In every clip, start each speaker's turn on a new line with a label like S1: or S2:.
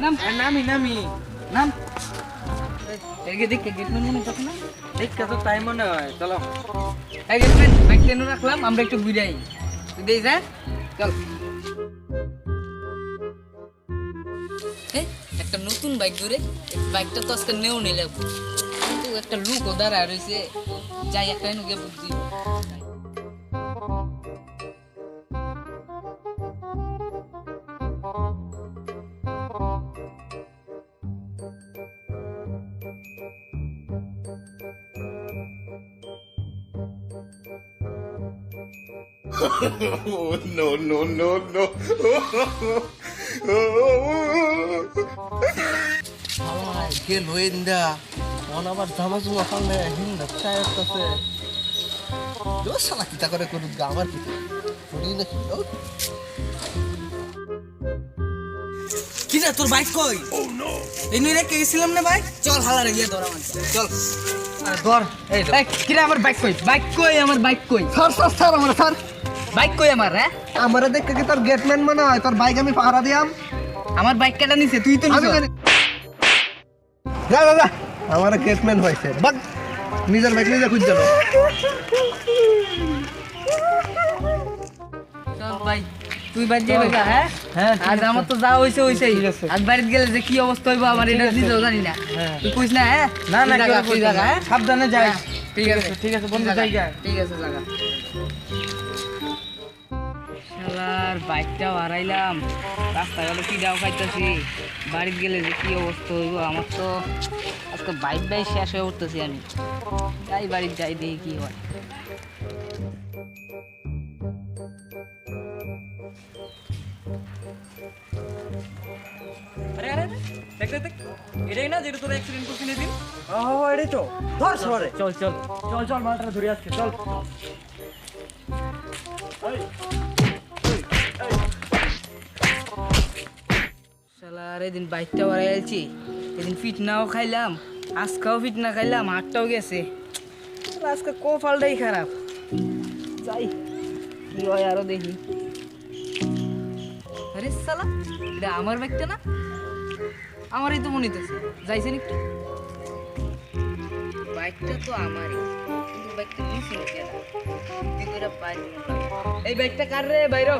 S1: নাম
S2: নামি নামি
S1: নাম এদিকে দেখে গেটম্যান মনে থাক না
S2: দেখতে তো তাই মনে হয় চলো
S1: এই গেটম্যান বাইক কেন রাখলাম আমরা একটু ঘুরাই তুই দেই যা চল একটা নতুন বাইক ঘুরে বাইকটা তো আজকে নেও নিলে কিন্তু একটা লুক ওদার আর হইছে যাই একটা এনে গিয়ে বুদ্ধি
S3: Oh, no, no, no, no.
S2: গেল হইন্দা মন আবার জামা জুমা পালে হিন্দা চায় আছে দোসা না কিতা করে করুক গা আমার কি করি না কি রে তোর বাইক কই ও নো এই নিয়ে রেখে গেছিলাম না ভাই
S1: চল হালারে গিয়ে ধরা মানে চল
S2: আরে ধর এই
S1: এই কিরে আমার বাইক কই আমার বাইক কই
S2: স্যার আমার স্যার
S1: বাইক কই আমার হ্যাঁ
S2: আমারে দেখতে কি তোর গেটম্যান মনে হয় তোর বাইক আমি পাহারা দিয়াম
S1: আমার বাইক কেটে নিছে তুই তো
S2: আমি জানি যা যা যা আমার গেটম্যান হইছে বাট নিজের বাইক নিজে খুঁজ জানো
S1: চল ভাই তুই বাদ দিয়ে বেটা হ্যাঁ
S2: হ্যাঁ
S1: আজ আমার তো যা হইছে হইছেই
S2: ঠিক আছে।
S1: আজ বাড়িতে গেলে যে কি অবস্থা হইব আমার এটা নিজেও জানি না তুই কইস না হ্যাঁ
S2: না না
S1: তুই জায়গা হ্যাঁ
S2: সাবধানে যাই
S1: ঠিক আছে
S2: বন্ধু জায়গা
S1: ঠিক আছে জায়গা শালার বাইকটাও হারাইলাম রাস্তায় গেলে কি দাও খাইতেছি বাড়িতে গেলে যে কি অবস্থা হইব আমার তো আজকে বাইক শেষ হয়ে উঠতেছি আমি যাই বাড়িতে যাই দেখি কি হয়
S4: আরে আরে দেখ দেখ দেখ এটাই না যেটা তোর অ্যাক্সিডেন্ট করছিলি দিন
S2: ও এটাই তো ধর সরে
S4: চল চল চল চল মালটা ধরে আসছে চল
S1: শালার এদিন বাইকটাও হারাইছি এদিন ফিটনাও খাইলাম আজকাও ফিটনা খাইলাম হাতটাও গেছে শালা আজকে কপালটাই খারাপ যাই কি হয় আরো দেখি আরে শালা এটা আমার বাইকটা না আমারই তো মনে হইতেছে যাইছেন একটু বাইকটা তো আমারই কিন্তু বাইকটা নিছি না কেন কি করে বাইক এই বাইকটা কার রে বাইরো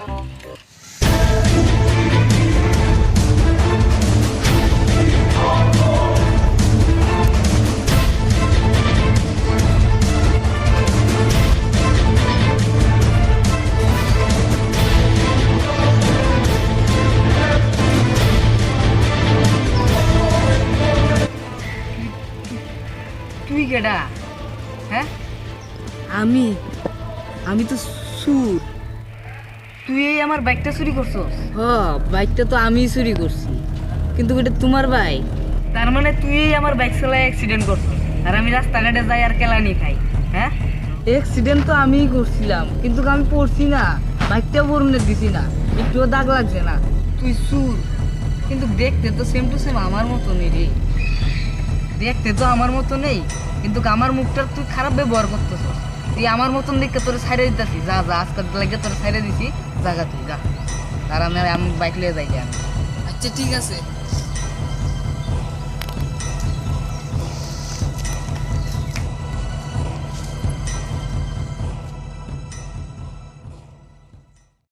S1: তুই কেডা হ্যাঁ আমি আমি তো সুর তুই এই আমার বাইকটা চুরি করছস বাইকটা তো আমি চুরি করছি কিন্তু এটা তোমার বাইক তার মানে তুই আমার বাইক চালায় অ্যাক্সিডেন্ট করছস আর আমি রাস্তাঘাটে যাই আর কেলানি খাই হ্যাঁ অ্যাক্সিডেন্ট তো আমিই করছিলাম কিন্তু আমি পড়ছি না বাইকটাও বরুণে দিছি না একটুও দাগ লাগছে না তুই সুর কিন্তু দেখতে তো সেম টু সেম আমার মতো নেই রে দেখতে তো আমার মতো নেই কিন্তু আমার মুখটা তুই খারাপ ব্যবহার করতেছস তুই আমার মতন দেখে তোর ছাইড়ে দিতেছি যা যা আজকাল লাগে তোর ছাইড়ে দিছি জায়গা তুই যা আর আমি বাইক লিয়ে যাই আমি আচ্ছা ঠিক আছে